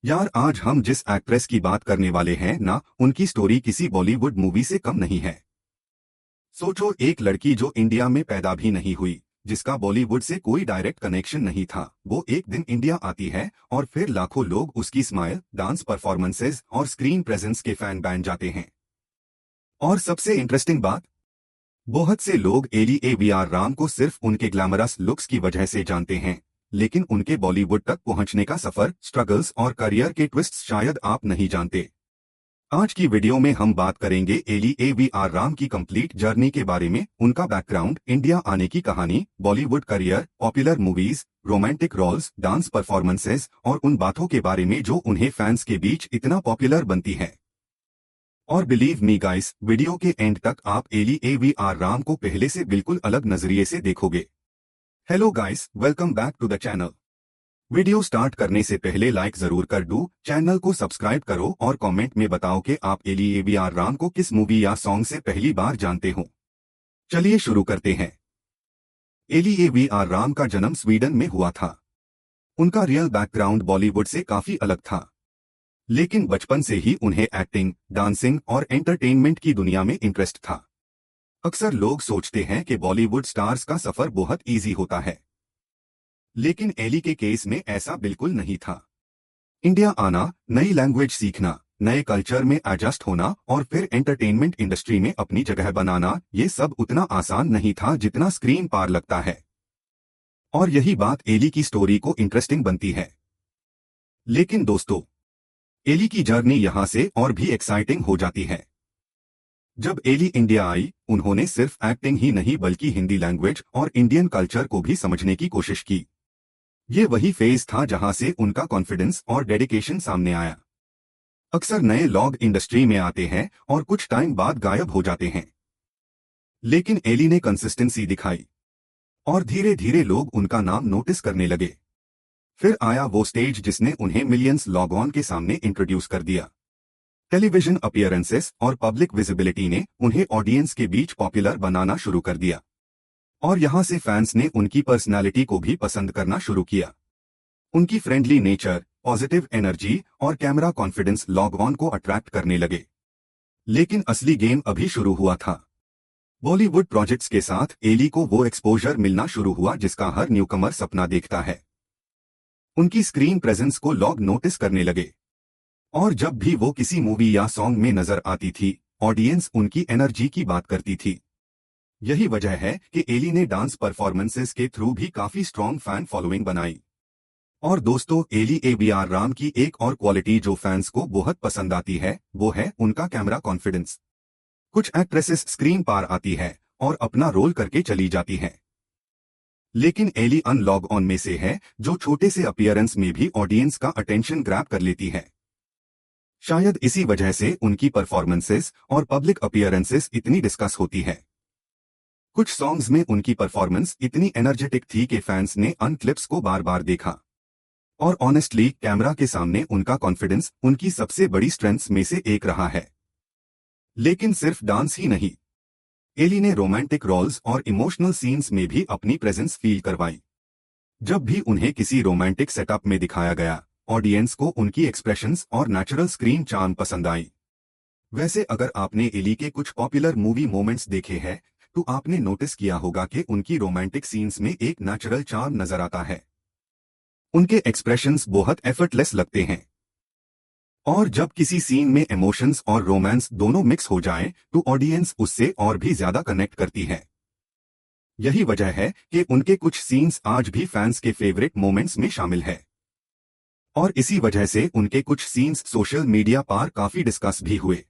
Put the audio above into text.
यार आज हम जिस एक्ट्रेस की बात करने वाले हैं ना उनकी स्टोरी किसी बॉलीवुड मूवी से कम नहीं है। सोचो एक लड़की जो इंडिया में पैदा भी नहीं हुई, जिसका बॉलीवुड से कोई डायरेक्ट कनेक्शन नहीं था, वो एक दिन इंडिया आती है और फिर लाखों लोग उसकी स्माइल, डांस परफॉर्मेंसेज और स्क्रीन प्रेजेंस के फैन बन जाते हैं। और सबसे इंटरेस्टिंग बात, बहुत से लोग एली AVR राम को सिर्फ उनके ग्लैमरस लुक्स की वजह से जानते हैं, लेकिन उनके बॉलीवुड तक पहुंचने का सफर, स्ट्रगल्स और करियर के ट्विस्ट्स शायद आप नहीं जानते। आज की वीडियो में हम बात करेंगे एली AVR राम की कंप्लीट जर्नी के बारे में, उनका बैकग्राउंड, इंडिया आने की कहानी, Bollywood career, popular movies, romantic roles, dance performances और उन बातों के बारे में जो उन्हें फैंस के बीच इतना पॉपुलर बनती है। और बिलीव मी गाइस, वीडियो के एंड तक आप एली AVR राम को पहले से बिल्कुल अलग नजरिए से देखोगे। Hello guys, welcome back to the channel. Video start करने से पहले लाइक जरूर कर दो, चैनल को सब्सक्राइब करो और कमेंट में बताओ कि आप एली AVR राम को किस मूवी या सॉन्ग से पहली बार जानते हो। चलिए शुरू करते हैं। एली AVR राम का जन्म स्वीडन में हुआ था। उनका रियल बैकग्राउंड बॉलीवुड से काफी अलग था, लेकिन बचपन से ही उन्हें एक्टिंग, डांसिंग और एंटरटेनमेंट की दुनिया में इंटरेस्ट था। अक्सर लोग सोचते हैं कि बॉलीवुड स्टार्स का सफर बहुत इजी होता है, लेकिन एली के केस में ऐसा बिल्कुल नहीं था। इंडिया आना, नई लैंग्वेज सीखना, नए कल्चर में एडजस्ट होना और फिर एंटरटेनमेंट इंडस्ट्री में अपनी जगह बनाना, ये सब उतना आसान नहीं था जितना स्क्रीन पार लगता है। और यही बात एली की स्टोरी को इंटरेस्टिंग बनती है। लेकिन दोस्तों, एली की जर्नी यहां से और भी एक्साइटिंग हो जाती है। जब एली इंडिया आई, उन्होंने सिर्फ एक्टिंग ही नहीं बल्कि हिंदी लैंग्वेज और इंडियन कल्चर को भी समझने की कोशिश की। ये वही फेज था जहां से उनका कॉन्फिडेंस और डेडिकेशन सामने आया। अक्सर नए लोग इंडस्ट्री में आते हैं और कुछ टाइम बाद गायब हो जाते हैं, लेकिन एली ने कंसिस्टेंसी दिखाई और धीरे धीरे लोग उनका नाम नोटिस करने लगे। फिर आया वो स्टेज जिसने उन्हें मिलियंस लॉग ऑन के सामने इंट्रोड्यूस कर दिया। टेलीविजन अपीयरेंसेस और पब्लिक विजिबिलिटी ने उन्हें ऑडियंस के बीच पॉपुलर बनाना शुरू कर दिया, और यहां से फैंस ने उनकी पर्सनालिटी को भी पसंद करना शुरू किया। उनकी फ्रेंडली नेचर, पॉजिटिव एनर्जी और कैमरा कॉन्फिडेंस लॉग ऑन को अट्रैक्ट करने लगे। लेकिन असली गेम अभी शुरू हुआ था। बॉलीवुड प्रोजेक्ट्स के साथ एली को वो एक्सपोजर मिलना शुरू हुआ जिसका हर न्यूकमर सपना देखता है। उनकी स्क्रीन प्रेजेंस को लोग नोटिस करने लगे, और जब भी वो किसी मूवी या सॉन्ग में नजर आती थी, ऑडियंस उनकी एनर्जी की बात करती थी। यही वजह है कि एली ने डांस परफॉर्मेंसेस के थ्रू भी काफी स्ट्रॉन्ग फैन फॉलोइंग बनाई। और दोस्तों, एली AVR राम की एक और क्वालिटी जो फैंस को बहुत पसंद आती है, वो है उनका कैमरा कॉन्फिडेंस। कुछ एक्ट्रेसेस स्क्रीन पार आती है और अपना रोल करके चली जाती हैं, लेकिन एली अनलॉग ऑन में से है जो छोटे से अपीयरेंस में भी ऑडियंस का अटेंशन ग्रैब कर लेती है। शायद इसी वजह से उनकी परफॉर्मेंसेस और पब्लिक अपीयरेंसेस इतनी डिस्कस होती है। कुछ सॉन्ग्स में उनकी परफॉर्मेंस इतनी एनर्जेटिक थी कि फैंस ने अन क्लिप्स को बार बार देखा। और ऑनेस्टली, कैमरा के सामने उनका कॉन्फिडेंस उनकी सबसे बड़ी स्ट्रेंथ्स में से एक रहा है। लेकिन सिर्फ डांस ही नहीं, एली ने रोमांटिक रोल्स और इमोशनल सीन्स में भी अपनी प्रेजेंस फील करवाई। जब भी उन्हें किसी रोमांटिक सेटअप में दिखाया गया, ऑडियंस को उनकी एक्सप्रेशंस और नेचुरल स्क्रीन चार्म पसंद आई। वैसे अगर आपने एली के कुछ पॉपुलर मूवी मोमेंट्स देखे हैं, तो आपने नोटिस किया होगा कि उनकी रोमांटिक सीन्स में एक नेचुरल चार्म नजर आता है। उनके एक्सप्रेशंस बहुत एफर्टलेस लगते हैं, और जब किसी सीन में इमोशंस और रोमांस दोनों मिक्स हो जाएं, तो ऑडियंस उससे और भी ज्यादा कनेक्ट करती है। यही वजह है कि उनके कुछ सीन्स आज भी फैंस के फेवरेट मोमेंट्स में शामिल है, और इसी वजह से उनके कुछ सीन्स सोशल मीडिया पर काफी डिस्कस भी हुए।